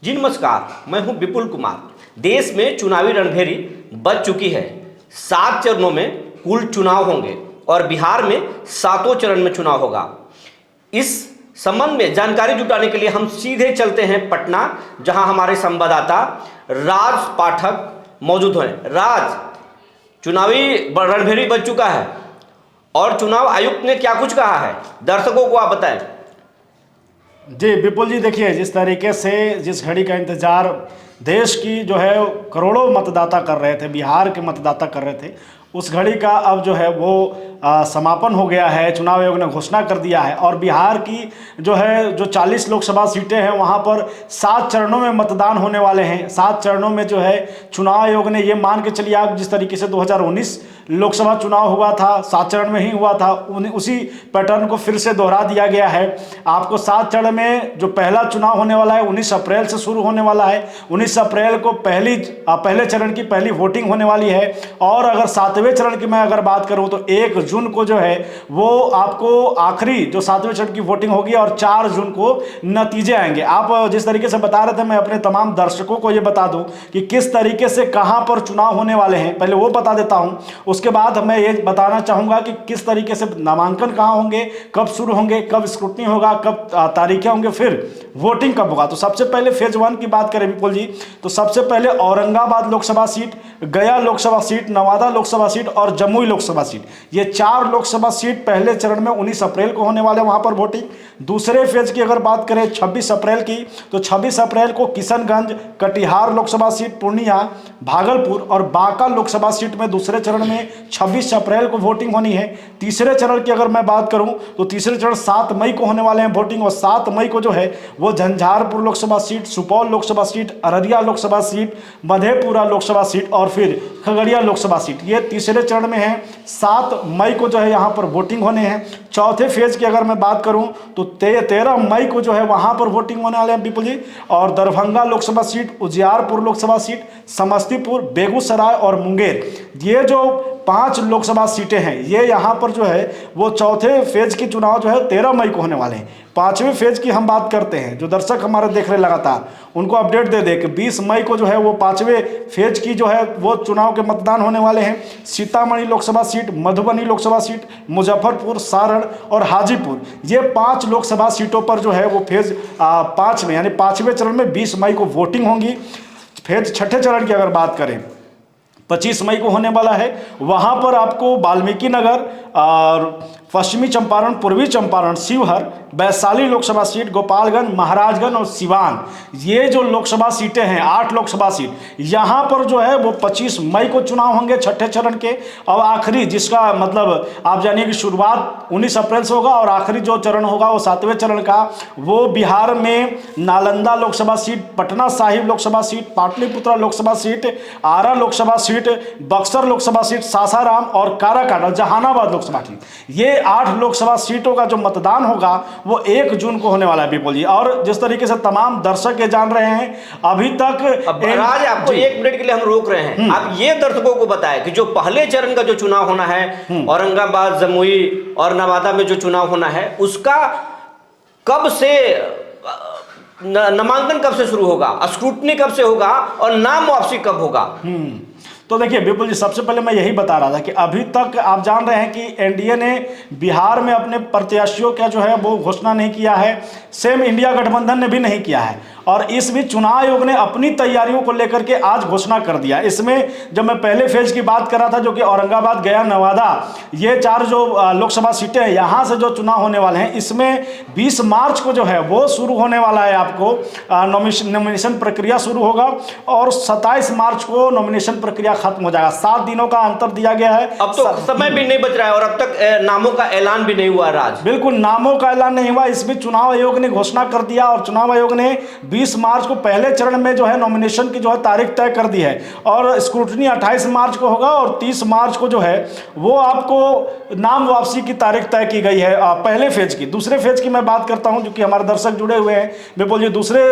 जी नमस्कार, मैं हूं विपुल कुमार। देश में चुनावी रणभेरी बज चुकी है। 7 चरणों में कुल चुनाव होंगे और बिहार में 7 चरण में चुनाव होगा। इस संबंध में जानकारी जुटाने के लिए हम सीधे चलते हैं पटना, जहां हमारे संवाददाता राज पाठक मौजूद हैं। राज, चुनावी रणभेरी बज चुका है और चुनाव आयुक्त ने क्या कुछ कहा है, दर्शकों को आप बताएं। जी विपुल जी, देखिए जिस तरीके से जिस घड़ी का इंतजार देश की जो है करोड़ों मतदाता कर रहे थे, बिहार के मतदाता कर रहे थे, उस घड़ी का अब जो है वो समापन हो गया है। चुनाव आयोग ने घोषणा कर दिया है और बिहार की जो है जो 40 लोकसभा सीटें हैं वहाँ पर 7 चरणों में मतदान होने वाले हैं। 7 चरणों में जो है चुनाव आयोग ने ये मान के चलिए आप, जिस तरीके से 2019 लोकसभा चुनाव हुआ था 7 चरण में ही हुआ था, उसी पैटर्न को फिर से दोहरा दिया गया है। आपको 7 चरण में जो पहला चुनाव होने वाला है 19 अप्रैल से शुरू होने वाला है। 19 अप्रैल को पहले चरण की पहली वोटिंग होने वाली है और अगर 7वें चरण की मैं अगर बात करूं तो 1 जून को जो है वो आपको आखिरी जो 7वें चरण की वोटिंग होगी और 4 जून को नतीजे आएंगे। आप जिस तरीके से बता रहे थे, मैं अपने तमाम दर्शकों को ये बता दूं कि किस तरीके से कहां पर चुनाव होने वाले हैं, पहले वो बता देता हूं। उसके बाद मैं ये बताना चाहूंगा कि किस तरीके से नामांकन कहां होंगे, कब शुरू होंगे, कब स्क्रूटनी होगा, कब तारीखें होंगे, फिर वोटिंग कब होगा। तो सबसे पहले फेज 1 की बात करें विपुल जी, तो सबसे पहले औरंगाबाद लोकसभा सीट, गया लोकसभा सीट, नवादा लोकसभा सीट और जमुई लोकसभा सीट, ये 4 लोकसभा सीट पहले चरण में 19 अप्रैल को होने वाले वहां पर वोटिंग। दूसरे फेज की अगर बात करें 26 अप्रैल की, तो 26 अप्रैल को किशनगंज, कटिहार लोकसभा सीट, पूर्णिया, भागलपुर और बांका लोकसभा सीट में दूसरे चरण में 26 अप्रैल को वोटिंग होनी है। तीसरे चरण की अगर मैं बात करूं तो तीसरे चरण 7 मई को होने वाले हैं वोटिंग, और 7 मई को जो है वो Jhanjharpur Lok Sabha seat, Supaul Lok Sabha seat, Araria Lok Sabha seat, Madhepura Lok Sabha seat और फिर खगड़िया लोकसभा सीट, ये तीसरे चरण में है। 7 मई को जो है यहाँ पर वोटिंग होने हैं। चौथे फेज की अगर मैं बात करूं तो 13 मई को जो है वहां पर वोटिंग होने वाले हैं विपुल जी। और दरभंगा लोकसभा सीट, उजियारपुर लोकसभा सीट, समस्तीपुर, बेगूसराय और मुंगेर, ये जो 5 लोकसभा सीटें हैं, ये यहाँ पर जो है वो चौथे फेज की चुनाव जो है 13 मई को होने वाले हैं। 5वें फेज की हम बात करते हैं, जो दर्शक हमारे देख रहे लगातार उनको अपडेट दे दे कि 20 मई को जो है वो 5वें फेज की जो है वो चुनाव के मतदान होने वाले हैं। सीतामढ़ी लोकसभा सीट, मधुबनी लोकसभा सीट, मुजफ्फरपुर, सारण और हाजीपुर, ये 5 लोकसभा सीटों पर जो है वो फेज 5 में यानी 5वें चरण में 20 मई को वोटिंग होंगी। फेज 6ठे चरण की अगर बात करें 25 मई को होने वाला है। वहाँ पर आपको वाल्मीकि नगर और पश्चिमी चंपारण, पूर्वी चंपारण, शिवहर, वैशाली लोकसभा सीट, गोपालगंज, महाराजगंज और सिवान, ये जो लोकसभा सीटें हैं 8 लोकसभा सीट, यहाँ पर जो है वो 25 मई को चुनाव होंगे 6ठे चरण के। और आखिरी, जिसका मतलब आप जानिए कि शुरुआत 19 अप्रैल से होगा और आखिरी जो चरण होगा वो 7वें चरण का, वो बिहार में Nalanda Lok Sabha seat, Patna Sahib Lok Sabha seat, Pataliputra Lok Sabha seat, Ara Lok Sabha seat, Buxar Lok Sabha seat, Sasaram और काराकाट और जहानाबाद लोकसभा सीट, ये 8 लोकसभा सीटों का जो मतदान होगा वो 1 जून को होने वाला है विपुल जी। और जिस तरीके से तमाम दर्शक ये जान रहे हैं अभी तक, राज आपको 1 मिनट के लिए हम रोक रहे हैं। आप ये दर्शकों को बताएं कि जो पहले चरण का जो चुनाव होना है औरंगाबाद, जमुई और नवादा में जो चुनाव होना है, उसका कब से नामांकन कब से शुरू होगा, स्क्रूटनी कब से होगा और नाम वापसी कब होगा? तो देखिए विपुल जी, सबसे पहले मैं यही बता रहा था कि अभी तक आप जान रहे हैं कि एनडीए ने बिहार में अपने प्रत्याशियों का जो है वो घोषणा नहीं किया है। सेम इंडिया गठबंधन ने भी नहीं किया है और इस बीच चुनाव आयोग ने अपनी तैयारियों को लेकर के आज घोषणा कर दिया। इसमें जब मैं पहले फेज की बात कर रहा था, जो कि औरंगाबाद, गया, नवादा, ये 4 जो लोकसभा सीटें हैं, यहाँ से जो चुनाव होने वाले हैं, इसमें 20 मार्च को जो है वो शुरू होने वाला है। आपको नॉमिनेशन प्रक्रिया शुरू होगा और 27 मार्च को नॉमिनेशन प्रक्रिया खत्म हो जाएगा। 7 दिनों का अंतर दिया गया है। अब तो समय भी नहीं बच रहा है और अब तक नामों का ऐलान भी नहीं हुआ। राज, बिल्कुल नामों का ऐलान नहीं हुआ। इस बीच चुनाव आयोग ने घोषणा कर दिया और चुनाव आयोग ने 20 मार्च को पहले चरण में जो है नॉमिनेशन की जो है तारीख तय कर दी है और स्क्रूटनी 28 मार्च को होगा और 30 मार्च को जो है वो आपको नाम वापसी की तारीख तय की गई है पहले फेज की। दूसरे फेज की मैं बात करता हूं, जो कि हमारे दर्शक जुड़े हुए हैं विपुल जी। दूसरे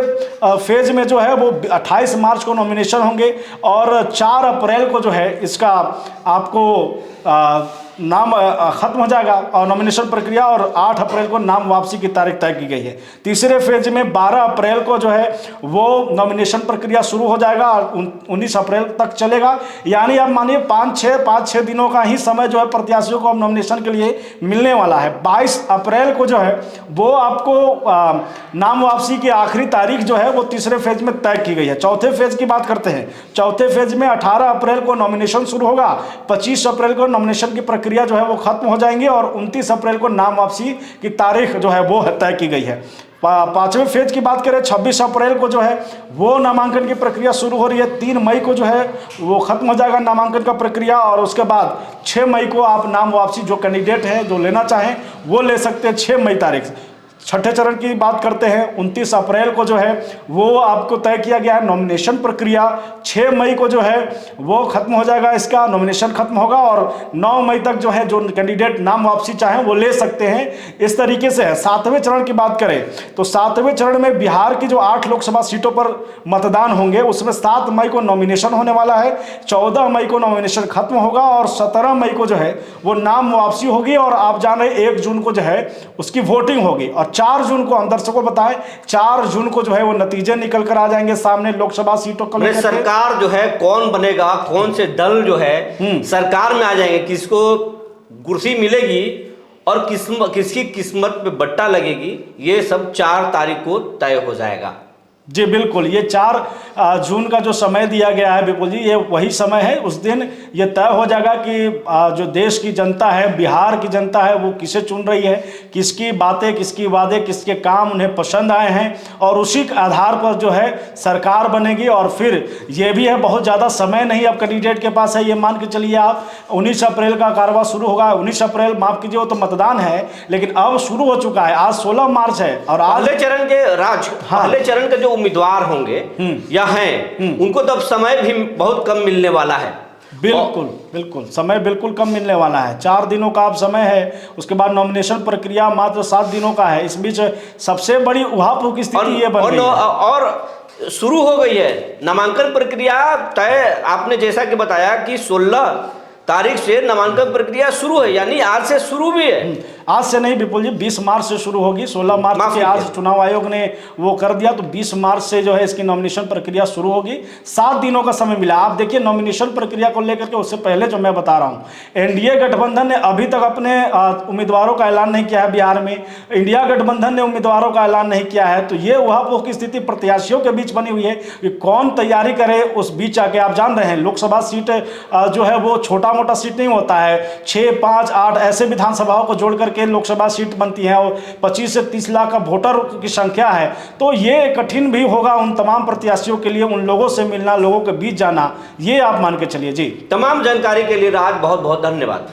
फेज में जो है वो 28 मार्च को नॉमिनेशन होंगे और 4 अप्रैल को जो है इसका आपको नाम खत्म हो जाएगा और नॉमिनेशन प्रक्रिया, और 8 अप्रैल को नाम वापसी की तारीख तय की गई है। तीसरे फेज में 12 अप्रैल को जो है वो नॉमिनेशन प्रक्रिया शुरू हो जाएगा और 19 अप्रैल तक चलेगा। यानी अब मानिए 5-6 दिनों का ही समय जो है प्रत्याशियों को अब नॉमिनेशन के लिए मिलने वाला है। 22 अप्रैल को जो है वो आपको नाम वापसी की आखिरी तारीख जो है वो तीसरे फेज में तय की गई है। चौथे फेज की बात करते हैं। चौथे फेज में 18 अप्रैल को नॉमिनेशन शुरू होगा, 25 अप्रैल को नॉमिनेशन की प्रक्रिया जो है वो खत्म हो जाएंगी और 29 अप्रैल को नाम वापसी की तारीख जो है वो तय की गई है। पांचवें फेज की बात करें, 26 अप्रैल को जो है वो नामांकन की प्रक्रिया शुरू हो रही है। 3 मई को जो है वो खत्म हो जाएगा नामांकन का प्रक्रिया और उसके बाद 6 मई को आप नाम वापसी जो कैंडिडेट हैं जो लेना चाहें वो ले सकते हैं 6 मई तारीख। छठे चरण की बात करते हैं, 29 अप्रैल को जो है वो आपको तय किया गया है नॉमिनेशन प्रक्रिया। 6 मई को जो है वो खत्म हो जाएगा, इसका नॉमिनेशन खत्म होगा और 9 मई तक जो है जो कैंडिडेट नाम वापसी चाहें वो ले सकते हैं। इस तरीके से है। 7वें चरण की बात करें तो 7वें चरण में बिहार की जो 8 लोकसभा सीटों पर मतदान होंगे उसमें 7 मई को नॉमिनेशन होने वाला है, 14 मई को नॉमिनेशन खत्म होगा और 17 मई को जो है वो नाम वापसी होगी और आप जान रहे 1 जून को जो है उसकी वोटिंग होगी और 4 जून को हम दर्शकों को बताएं 4 जून को जो है वो नतीजे निकल कर आ जाएंगे सामने लोकसभा सीटों को लेकर। सरकार जो है कौन बनेगा, कौन से दल जो है सरकार में आ जाएंगे, किसको कुर्सी मिलेगी और किसकी किस्मत पे बट्टा लगेगी, ये सब 4 तारीख को तय हो जाएगा। जी बिल्कुल, ये 4 जून का जो समय दिया गया है विपुल जी, ये वही समय है। उस दिन ये तय हो जाएगा कि जो देश की जनता है, बिहार की जनता है, वो किसे चुन रही है, किसकी बातें, किसकी वादे, किसके काम उन्हें पसंद आए हैं और उसी के आधार पर जो है सरकार बनेगी। और फिर ये भी है बहुत ज़्यादा समय नहीं अब कैंडिडेट के पास है। ये मान के चलिए आप 19 अप्रैल का कार्रवाई शुरू होगा। 19 अप्रैल माफ कीजिए वो तो मतदान है, लेकिन अब शुरू हो चुका है। आज 16 मार्च है और आज पहले चरण के जो उम्मीदवार होंगे या हैं उनको तो अब समय भी बहुत कम मिलने वाला है। बिल्कुल समय बिल्कुल कम मिलने वाला है। 4 दिनों का अब समय है, उसके बाद नॉमिनेशन प्रक्रिया मात्र 7 दिनों का है। इस बीच सबसे बड़ी उहापोह की स्थिति ये बन गई है और शुरू हो गई है नामांकन प्रक्रिया तय। आपने जैसा कि बताया कि 16 तारीख से नामांकन प्रक्रिया शुरू है, यानी आज से शुरू भी है। आज से नहीं विपुल जी, 20 मार्च से शुरू होगी। 16 मार्च से आज चुनाव आयोग ने वो कर दिया, तो 20 मार्च से जो है इसकी नॉमिनेशन प्रक्रिया शुरू होगी। 7 दिनों का समय मिला। आप देखिए नॉमिनेशन प्रक्रिया को लेकर के उससे पहले जो मैं बता रहा हूँ, एनडीए गठबंधन ने अभी तक अपने उम्मीदवारों का ऐलान नहीं किया है बिहार में। इंडिया गठबंधन ने उम्मीदवारों का ऐलान नहीं किया है। तो ये उहापोह की स्थिति प्रत्याशियों के बीच बनी हुई है कि कौन तैयारी करे। उस बीच आके आप जान रहे हैं लोकसभा सीट जो है वो छोटा मोटा सीट नहीं होता है। 6, 5, 8 ऐसे विधानसभाओं को जोड़ करके लोकसभा सीट बनती है और 25 से 30 लाख का वोटर की संख्या है। तो ये कठिन भी होगा उन तमाम प्रत्याशियों के लिए, उन लोगों से मिलना, लोगों के बीच जाना। ये आप मान के चलिए। जी, तमाम जानकारी के लिए राज बहुत बहुत धन्यवाद।